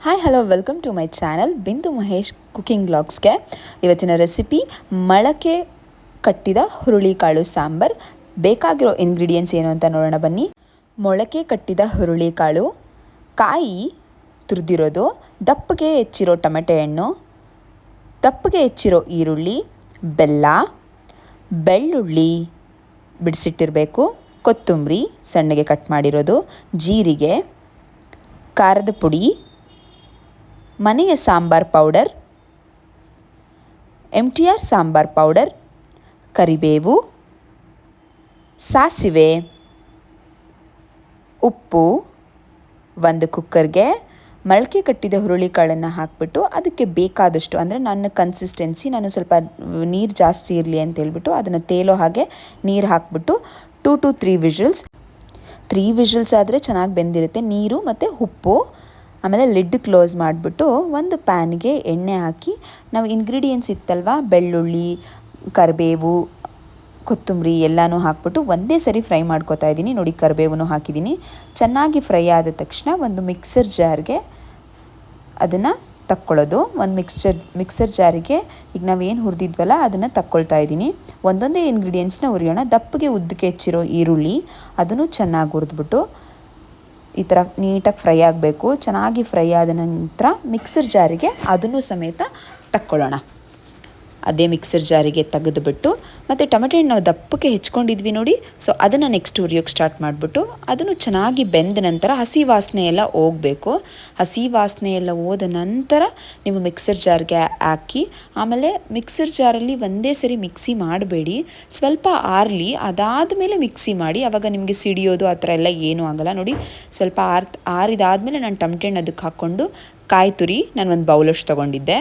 Hi hello welcome to my channel Bindu Mahesh cooking ಬ್ಲಾಗ್ಸ್ಗೆ. ಇವತ್ತಿನ recipe ಮೊಳಕೆ ಕಟ್ಟಿದ ಹುರುಳಿಕಾಳು ಸಾಂಬಾರ್. ಬೇಕಾಗಿರೋ ಇಂಗ್ರೀಡಿಯೆಂಟ್ಸ್ ಏನು ಅಂತ ನೋಡೋಣ ಬನ್ನಿ. ಮೊಳಕೆ ಕಟ್ಟಿದ ಹುರುಳಿಕಾಳು, ಕಾಯಿ ತುರಿದಿರೋದು, ದಪ್ಪಗೆ ಹೆಚ್ಚಿರೋ ಟೊಮೆಟೊ ಹಣ್ಣು, ದಪ್ಪಗೆ ಹೆಚ್ಚಿರೋ ಈರುಳ್ಳಿ, ಬೆಲ್ಲ, ಬೆಳ್ಳುಳ್ಳಿ ಬಿಡಿಸಿಟ್ಟಿರಬೇಕು, ಕೊತ್ತಂಬರಿ ಸಣ್ಣಗೆ ಕಟ್ ಮಾಡಿರೋದು, ಜೀರಿಗೆ, ಖಾರದ ಪುಡಿ, ಮನೆಯ sambar powder, MTR sambar powder, ಕರಿಬೇವು, ಸಾಸಿವೆ, ಉಪ್ಪು. ಒಂದು ಕುಕ್ಕರ್ಗೆ ಮೊಳಕೆ ಕಟ್ಟಿದ ಹುರುಳಿಕಾಳನ್ನು ಹಾಕಿಬಿಟ್ಟು ಅದಕ್ಕೆ ಬೇಕಾದಷ್ಟು, ಅಂದರೆ ನನ್ನ ಕನ್ಸಿಸ್ಟೆನ್ಸಿ, ನಾನು ಸ್ವಲ್ಪ ನೀರು ಜಾಸ್ತಿ ಇರಲಿ ಅಂತ ಹೇಳ್ಬಿಟ್ಟು ಅದನ್ನು ತೇಲೋ ಹಾಗೆ ನೀರು ಹಾಕಿಬಿಟ್ಟು 2 to 3 ವಿಷಲ್ಸ್. 3 ವಿಷಲ್ಸ್ ಆದರೆ ಚೆನ್ನಾಗಿ ಬೆಂದಿರುತ್ತೆ. ನೀರು ಮತ್ತು ಉಪ್ಪು, ಆಮೇಲೆ ಲಿಡ್ ಕ್ಲೋಸ್ ಮಾಡಿಬಿಟ್ಟು ಒಂದು ಪ್ಯಾನ್ಗೆ ಎಣ್ಣೆ ಹಾಕಿ ನಾವು ಇಂಗ್ರೀಡಿಯೆಂಟ್ಸ್ ಇತ್ತಲ್ವ, ಬೆಳ್ಳುಳ್ಳಿ, ಕರಿಬೇವು, ಕೊತ್ತಂಬರಿ ಎಲ್ಲನೂ ಹಾಕ್ಬಿಟ್ಟು ಒಂದೇ ಸರಿ ಫ್ರೈ ಮಾಡ್ಕೊತಾ ಇದ್ದೀನಿ. ನೋಡಿ, ಕರಿಬೇವನ್ನು ಹಾಕಿದ್ದೀನಿ. ಚೆನ್ನಾಗಿ ಫ್ರೈ ಆದ ತಕ್ಷಣ ಒಂದು ಮಿಕ್ಸರ್ ಜಾರ್ಗೆ ಅದನ್ನು ತಕ್ಕೊಳ್ಳೋದು. ಒಂದು ಮಿಕ್ಸರ್ ಜಾರಿಗೆ ಈಗ ನಾವೇನು ಹುರಿದಿದ್ವಲ್ಲ ಅದನ್ನು ತಕ್ಕೊಳ್ತಾ ಇದ್ದೀನಿ. ಒಂದೊಂದೇ ಇಂಗ್ರೀಡಿಯೆಂಟ್ಸ್ನ ಹುರಿಯೋಣ. ದಪ್ಪಗೆ ಉದ್ದಕ್ಕೆ ಹೆಚ್ಚಿರೋ ಈರುಳ್ಳಿ ಅದನ್ನು ಚೆನ್ನಾಗಿ ಹುರಿದ್ಬಿಟ್ಟು ಈ ಥರ ನೀಟಾಗಿ ಫ್ರೈ ಆಗಬೇಕು. ಚೆನ್ನಾಗಿ ಫ್ರೈ ಆದ ನಂತರ ಮಿಕ್ಸರ್ ಜಾರಿಗೆ ಅದನ್ನು ಸಮೇತ ತಕ್ಕೊಳ್ಳೋಣ. ಅದೇ ಮಿಕ್ಸರ್ ಜಾರಿಗೆ ತೆಗೆದುಬಿಟ್ಟು ಮತ್ತು ಟೊಮೆಟೊ ಹಣ್ಣು ನಾವು ದಪ್ಪಕ್ಕೆ ಹೆಚ್ಕೊಂಡಿದ್ವಿ ನೋಡಿ, ಸೊ ಅದನ್ನು ನೆಕ್ಸ್ಟ್ ಹುರಿಯೋಕ್ಕೆ ಸ್ಟಾರ್ಟ್ ಮಾಡಿಬಿಟ್ಟು ಅದನ್ನು ಚೆನ್ನಾಗಿ ಬೆಂದ ನಂತರ ಹಸಿ ವಾಸನೆ ಎಲ್ಲ ಹೋಗಬೇಕು. ಹಸಿ ವಾಸನೆ ಎಲ್ಲ ಹೋದ ನಂತರ ನೀವು ಮಿಕ್ಸರ್ ಜಾರ್ಗೆ ಹಾಕಿ, ಆಮೇಲೆ ಮಿಕ್ಸರ್ ಜಾರಲ್ಲಿ ಒಂದೇ ಸರಿ ಮಿಕ್ಸಿ ಮಾಡಬೇಡಿ, ಸ್ವಲ್ಪ ಆರಲಿ, ಅದಾದಮೇಲೆ ಮಿಕ್ಸಿ ಮಾಡಿ. ಆವಾಗ ನಿಮಗೆ ಸಿಡಿಯೋದು ಆ ಥರ ಎಲ್ಲ ಏನೂ ಆಗೋಲ್ಲ. ನೋಡಿ, ಸ್ವಲ್ಪ ಆರಿದಾದಮೇಲೆ ನಾನು ಟೊಮೆಟೊ ಹಣ್ಣು ಅದಕ್ಕೆ ಹಾಕ್ಕೊಂಡು ಕಾಯಿ ತುರಿ ನಾನು ಒಂದು ಬೌಲಷ್ಟು ತೊಗೊಂಡಿದ್ದೆ.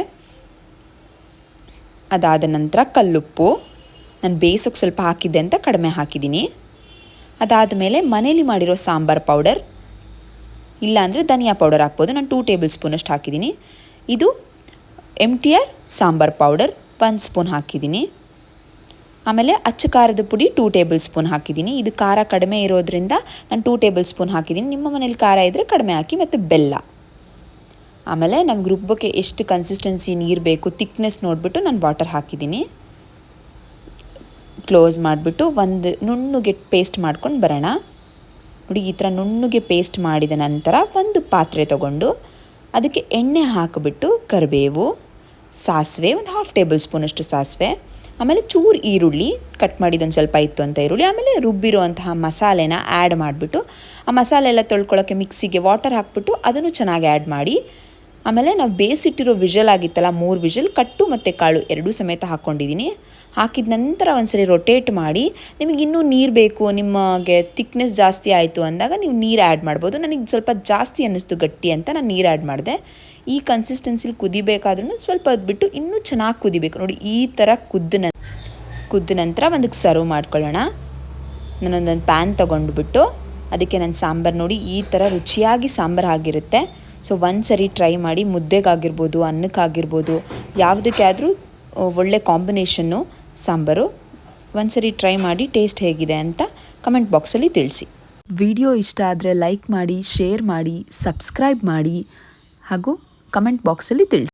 ಅದಾದ ನಂತರ ಕಲ್ಲುಪ್ಪು ನಾನು ಬೇಯಿಸೋಕ್ಕೆ ಸ್ವಲ್ಪ ಹಾಕಿದ್ದೆ ಅಂತ ಕಡಿಮೆ ಹಾಕಿದ್ದೀನಿ. ಅದಾದಮೇಲೆ ಮನೇಲಿ ಮಾಡಿರೋ ಸಾಂಬಾರ್ ಪೌಡರ್, ಇಲ್ಲಾಂದರೆ ಧನಿಯಾ ಪೌಡರ್ ಹಾಕ್ಬೋದು. ನಾನು 2 ಟೇಬಲ್ ಸ್ಪೂನಷ್ಟು ಹಾಕಿದ್ದೀನಿ. ಇದು MTR ಸಾಂಬಾರ್ ಪೌಡರ್ 1 ಸ್ಪೂನ್ ಹಾಕಿದ್ದೀನಿ. ಆಮೇಲೆ ಅಚ್ಚ ಖಾರದ ಪುಡಿ 2 ಟೇಬಲ್ ಸ್ಪೂನ್ ಹಾಕಿದ್ದೀನಿ. ಇದು ಖಾರ ಕಡಿಮೆ ಇರೋದ್ರಿಂದ ನಾನು 2 ಟೇಬಲ್ ಸ್ಪೂನ್ ಹಾಕಿದ್ದೀನಿ. ನಿಮ್ಮ ಮನೇಲಿ ಖಾರ ಇದ್ದರೆ ಕಡಿಮೆ ಹಾಕಿ. ಮತ್ತು ಬೆಲ್ಲ. ಆಮೇಲೆ ನಮ್ಗೆ ರುಬ್ಬಕ್ಕೆ ಎಷ್ಟು ಕನ್ಸಿಸ್ಟೆನ್ಸಿ ನೀರು ಬೇಕು, ತಿಕ್ನೆಸ್ ನೋಡಿಬಿಟ್ಟು ನಾನು ವಾಟರ್ ಹಾಕಿದ್ದೀನಿ. ಕ್ಲೋಸ್ ಮಾಡಿಬಿಟ್ಟು ಒಂದು ನುಣ್ಣಗೆ ಪೇಸ್ಟ್ ಮಾಡ್ಕೊಂಡು ಬರೋಣ. ನೋಡಿ, ಈ ಥರ ನುಣ್ಣಗೆ ಪೇಸ್ಟ್ ಮಾಡಿದ ನಂತರ ಒಂದು ಪಾತ್ರೆ ತೊಗೊಂಡು ಅದಕ್ಕೆ ಎಣ್ಣೆ ಹಾಕಿಬಿಟ್ಟು ಕರಿಬೇವು, ಸಾಸಿವೆ, ಒಂದು 1/2 ಟೇಬಲ್ ಸ್ಪೂನಷ್ಟು ಸಾಸಿವೆ, ಆಮೇಲೆ ಚೂರು ಈರುಳ್ಳಿ ಕಟ್ ಮಾಡಿದ್ದೊಂದು ಸ್ವಲ್ಪ ಇತ್ತು ಅಂತ ಈರುಳ್ಳಿ, ಆಮೇಲೆ ರುಬ್ಬಿರೋ ಅಂತಹ ಮಸಾಲೆನ ಆ್ಯಡ್ ಮಾಡಿಬಿಟ್ಟು ಆ ಮಸಾಲೆ ಎಲ್ಲ ತೊಳ್ಕೊಳ್ಳೋಕ್ಕೆ ಮಿಕ್ಸಿಗೆ ವಾಟರ್ ಹಾಕ್ಬಿಟ್ಟು ಅದನ್ನು ಚೆನ್ನಾಗಿ ಆ್ಯಡ್ ಮಾಡಿ, ಆಮೇಲೆ ನಾವು ಬೇಯಿಸಿಟ್ಟಿರೋ ವಿಷಲ್ ಆಗಿತ್ತಲ್ಲ 3 ವಿಷಲ್, ಕಟ್ಟು ಮತ್ತು ಕಾಳು ಎರಡೂ ಸಮೇತ ಹಾಕ್ಕೊಂಡಿದ್ದೀನಿ. ಹಾಕಿದ ನಂತರ ಒಂದ್ಸರಿ ರೊಟೇಟ್ ಮಾಡಿ, ನಿಮಗೆ ಇನ್ನೂ ನೀರು ಬೇಕು, ನಿಮಗೆ ತಿಕ್ನೆಸ್ ಜಾಸ್ತಿ ಆಯಿತು ಅಂದಾಗ ನೀವು ನೀರು ಆ್ಯಡ್ ಮಾಡ್ಬೋದು. ನನಗೆ ಸ್ವಲ್ಪ ಜಾಸ್ತಿ ಅನ್ನಿಸ್ತು ಗಟ್ಟಿ ಅಂತ ನಾನು ನೀರು ಆ್ಯಡ್ ಮಾಡಿದೆ. ಈ ಕನ್ಸಿಸ್ಟೆನ್ಸಿಲಿ ಕುದಿಬೇಕಾದ್ರೂ ಸ್ವಲ್ಪ ಹೊದ್ಬಿಟ್ಟು ಇನ್ನೂ ಚೆನ್ನಾಗಿ ಕುದಿಬೇಕು. ನೋಡಿ, ಈ ಥರ ಕುದ್ದ ನಂತರ ಒಂದಕ್ಕೆ ಸರ್ವ್ ಮಾಡ್ಕೊಳ್ಳೋಣ. ನಾನೊಂದೊಂದು ಪ್ಯಾನ್ ತೊಗೊಂಡ್ಬಿಟ್ಟು ಅದಕ್ಕೆ ನನ್ನ ಸಾಂಬಾರು ನೋಡಿ ಈ ಥರ ರುಚಿಯಾಗಿ ಸಾಂಬಾರು ಆಗಿರುತ್ತೆ. ಸೊ ಒಂದು ಸರಿ ಟ್ರೈ ಮಾಡಿ. ಮುದ್ದೆಗಾಗಿರ್ಬೋದು, ಅನ್ನಕ್ಕಾಗಿರ್ಬೋದು, ಯಾವುದಕ್ಕೆ ಆದರೂ ಒಳ್ಳೆ ಕಾಂಬಿನೇಷನ್ನು ಸಾಂಬಾರು. ಒಂದು ಸರಿ ಟ್ರೈ ಮಾಡಿ ಟೇಸ್ಟ್ ಹೇಗಿದೆ ಅಂತ ಕಮೆಂಟ್ ಬಾಕ್ಸಲ್ಲಿ ತಿಳಿಸಿ. ವಿಡಿಯೋ ಇಷ್ಟ ಆದರೆ ಲೈಕ್ ಮಾಡಿ, ಶೇರ್ ಮಾಡಿ, ಸಬ್ಸ್ಕ್ರೈಬ್ ಮಾಡಿ ಹಾಗೂ ಕಮೆಂಟ್ ಬಾಕ್ಸಲ್ಲಿ ತಿಳಿಸಿ.